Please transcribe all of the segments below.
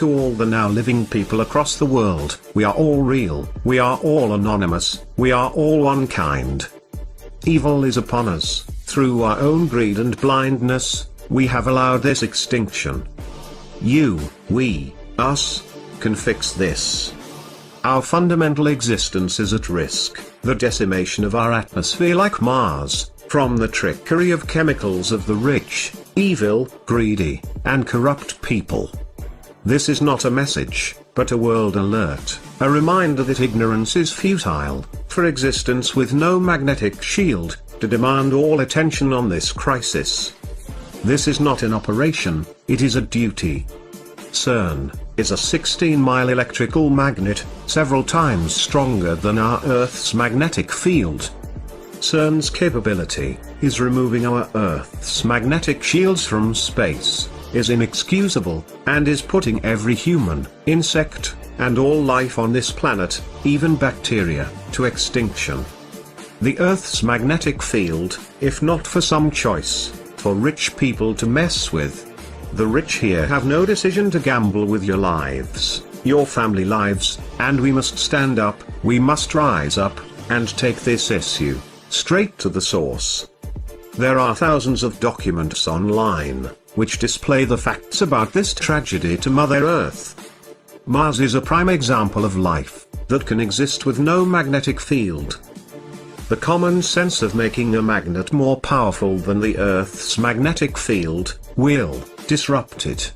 to all the now living people across the world, we are all real, we are all anonymous, we are all one kind. Evil is upon us. Through our own greed and blindness, we have allowed this extinction. You, we, us, can fix this. Our fundamental existence is at risk. The decimation of our atmosphere like Mars, from the trickery of chemicals of the rich, evil, greedy, and corrupt people. This is not a message, but a world alert, a reminder that ignorance is futile, for existence with no magnetic shield, to demand all attention on this crisis. This is not an operation, it is a duty. CERN is a 16-mile electrical magnet, several times stronger than our Earth's magnetic field. CERN's capability is removing our Earth's magnetic shields from space, is inexcusable, and is putting every human, insect, and all life on this planet, even bacteria, to extinction. The Earth's magnetic field, if not for some choice, for rich people to mess with. The rich here have no decision to gamble with your lives, your family lives, and we must stand up, we must rise up, and take this issue straight to the source. There are thousands of documents online, which display the facts about this tragedy to Mother Earth. Mars is a prime example of life that can exist with no magnetic field. The common sense of making a magnet more powerful than the Earth's magnetic field will disrupt it.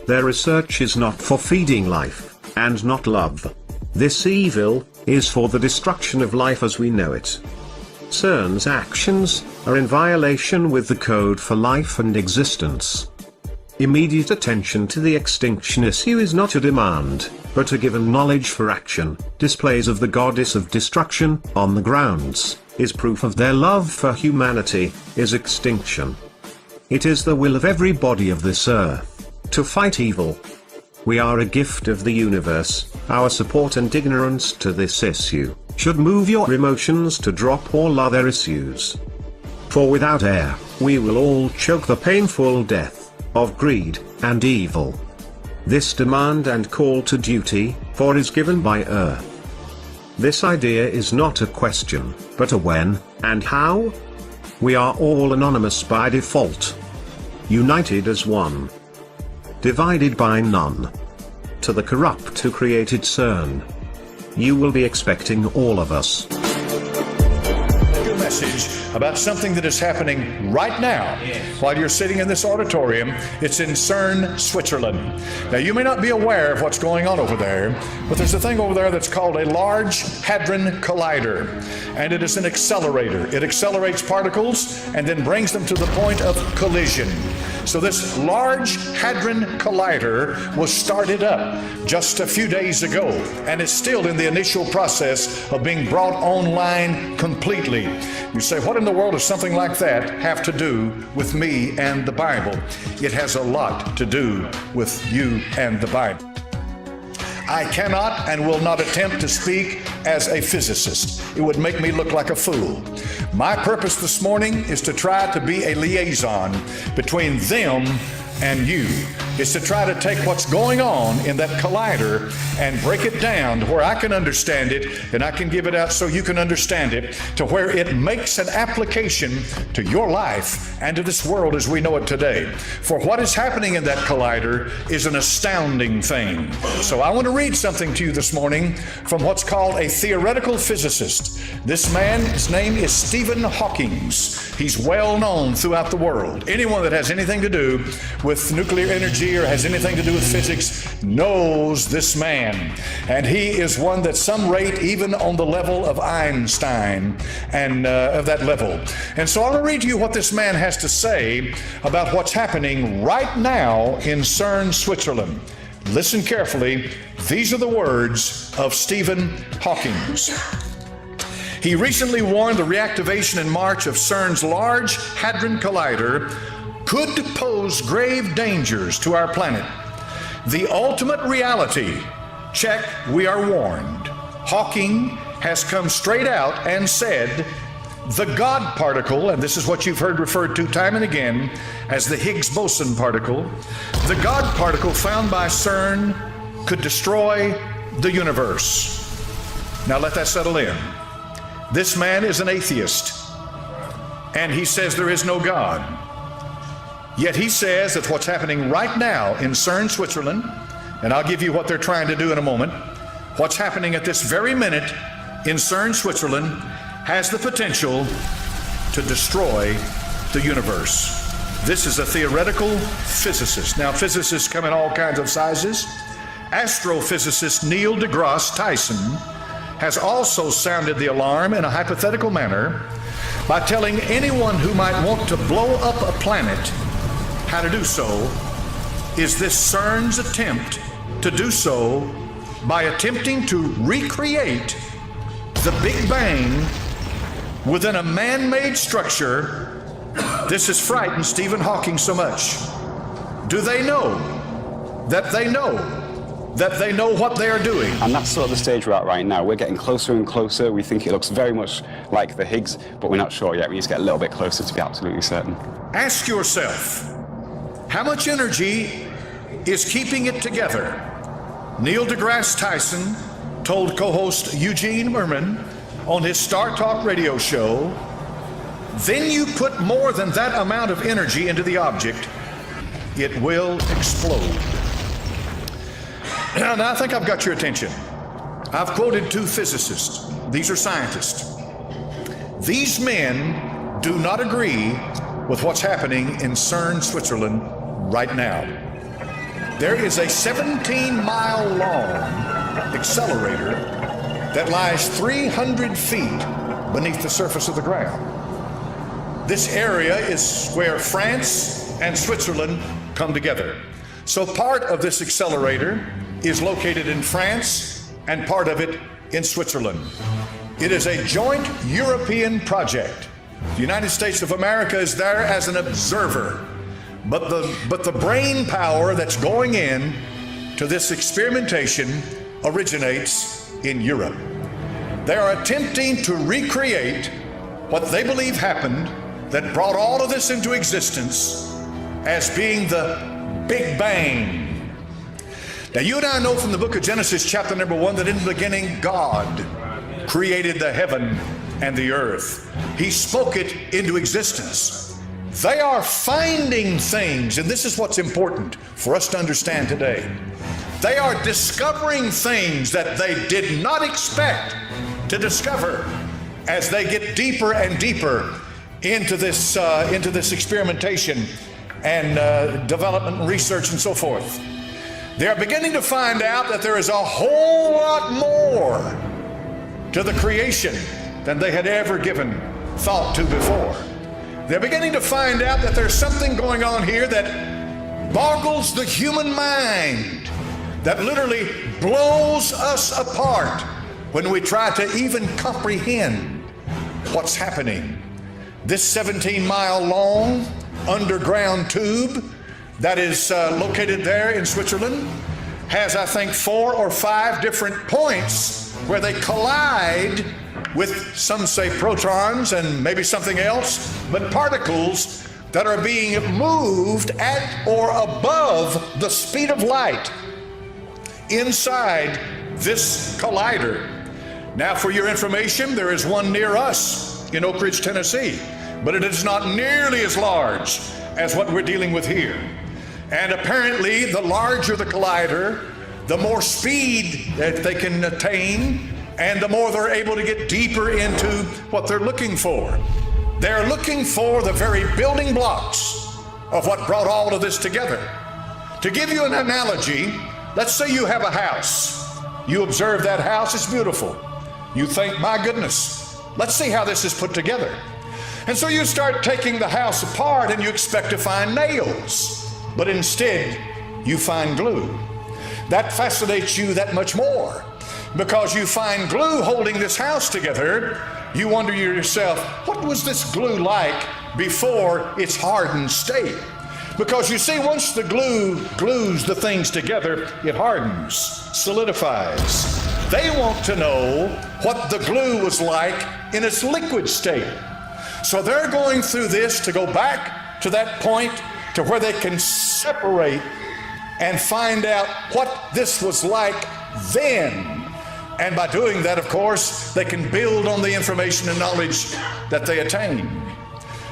Their research is not for feeding life, and not love. This evil is for the destruction of life as we know it. CERN's actions are in violation with the code for life and existence. Immediate attention to the extinction issue is not a demand, but a given knowledge for action. Displays of the goddess of destruction, on the grounds, is proof of their love for humanity, is extinction. It is the will of everybody of this earth, to fight evil. We are a gift of the universe, our support and ignorance to this issue should move your emotions to drop all other issues. For without air, we will all choke the painful death of greed and evil. This demand and call to duty, for is given by Earth. This idea is not a question, but a when, and how? We are all anonymous by default. United as one. Divided by none. To the corrupt who created CERN. You will be expecting all of us. Message about something that is happening right now while you're sitting in this auditorium. It's in CERN, Switzerland. Now, you may not be aware of what's going on over there, but there's a thing over there that's called a Large Hadron Collider, and it is an accelerator. It accelerates particles and then brings them to the point of collision. So this Large Hadron Collider was started up just a few days ago, and it's still in the initial process of being brought online completely. You say, what in the world does something like that have to do with me and the Bible? It has a lot to do with you and the Bible. I cannot and will not attempt to speak as a physicist. It would make me look like a fool. My purpose this morning is to try to be a liaison between them and you. It's to try to take what's going on in that collider and break it down to where I can understand it, and I can give it out so you can understand it, to where it makes an application to your life and to this world as we know it today. For what is happening in that collider is an astounding thing. So I want to read something to you this morning from what's called a theoretical physicist. This man, his name is Stephen Hawking. He's well known throughout the world. Anyone that has anything to do with nuclear energy or has anything to do with physics knows this man. And he is one that some rate even on the level of Einstein and of that level. And so I want to read to you what this man has to say about what's happening right now in CERN, Switzerland. Listen carefully. These are the words of Stephen Hawking. He recently warned the reactivation in March of CERN's Large Hadron Collider could pose grave dangers to our planet. The ultimate reality, check, we are warned. Hawking has come straight out and said the God particle, and this is what you've heard referred to time and again as the Higgs boson particle, the God particle found by CERN could destroy the universe. Now let that settle in. This man is an atheist, and he says there is no God. Yet he says that what's happening right now in CERN, Switzerland, and I'll give you what they're trying to do in a moment, what's happening at this very minute in CERN, Switzerland, has the potential to destroy the universe. This is a theoretical physicist. Now, physicists come in all kinds of sizes. Astrophysicist Neil deGrasse Tyson has also sounded the alarm in a hypothetical manner by telling anyone who might want to blow up a planet how to do so. Is this CERN's attempt to do so by attempting to recreate the Big Bang within a man-made structure? This has frightened Stephen Hawking so much. Do they know that they know what they are doing? And that's sort of the stage we're at right now. We're getting closer and closer. We think it looks very much like the Higgs, but we're not sure yet. We need to get a little bit closer to be absolutely certain. Ask yourself, how much energy is keeping it together? Neil deGrasse Tyson told co-host Eugene Merman on his Star Talk radio show, then you put more than that amount of energy into the object, it will explode. Now I think I've got your attention. I've quoted two physicists. These are scientists. These men do not agree with what's happening in CERN, Switzerland right now. There is a 17-mile long accelerator that lies 300 feet beneath the surface of the ground. This area is where France and Switzerland come together. So part of this accelerator is located in France and part of it in Switzerland. It is a joint European project. The United States of America is there as an observer, but the brain power that's going in to this experimentation originates in Europe. They are attempting to recreate what they believe happened that brought all of this into existence as being the Big Bang. Now you and I know from the book of Genesis chapter number 1 that in the beginning God created the heaven and the earth. He spoke it into existence. They are finding things, and this is what's important for us to understand today. They are discovering things that they did not expect to discover as they get deeper and deeper into this experimentation and development and research and so forth. They are beginning to find out that there is a whole lot more to the creation than they had ever given thought to before. They're beginning to find out that there's something going on here that boggles the human mind, that literally blows us apart when we try to even comprehend what's happening. This 17-mile long underground tube that is located there in Switzerland has, I think, 4 or 5 different points where they collide with, some say, protons and maybe something else, but particles that are being moved at or above the speed of light inside this collider. Now, for your information, there is one near us in Oak Ridge, Tennessee, but it is not nearly as large as what we're dealing with here. And apparently, the larger the collider, the more speed that they can attain, and the more they're able to get deeper into what they're looking for. They're looking for the very building blocks of what brought all of this together. To give you an analogy, let's say you have a house. You observe that house, it's beautiful. You think, my goodness, let's see how this is put together. And so you start taking the house apart and you expect to find nails, but instead you find glue. That fascinates you that much more because you find glue holding this house together. You wonder to yourself, what was this glue like before its hardened state? Because you see, once the glue glues the things together, it hardens, solidifies. They want to know what the glue was like in its liquid state. So they're going through this to go back to that point to where they can separate and find out what this was like then. And by doing that, of course, they can build on the information and knowledge that they attain.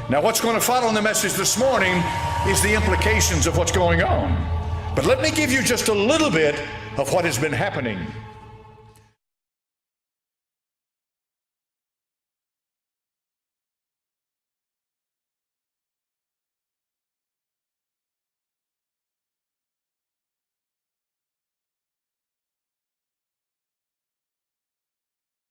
Now, what's going to follow in the message this morning is the implications of what's going on. But let me give you just a little bit of what has been happening.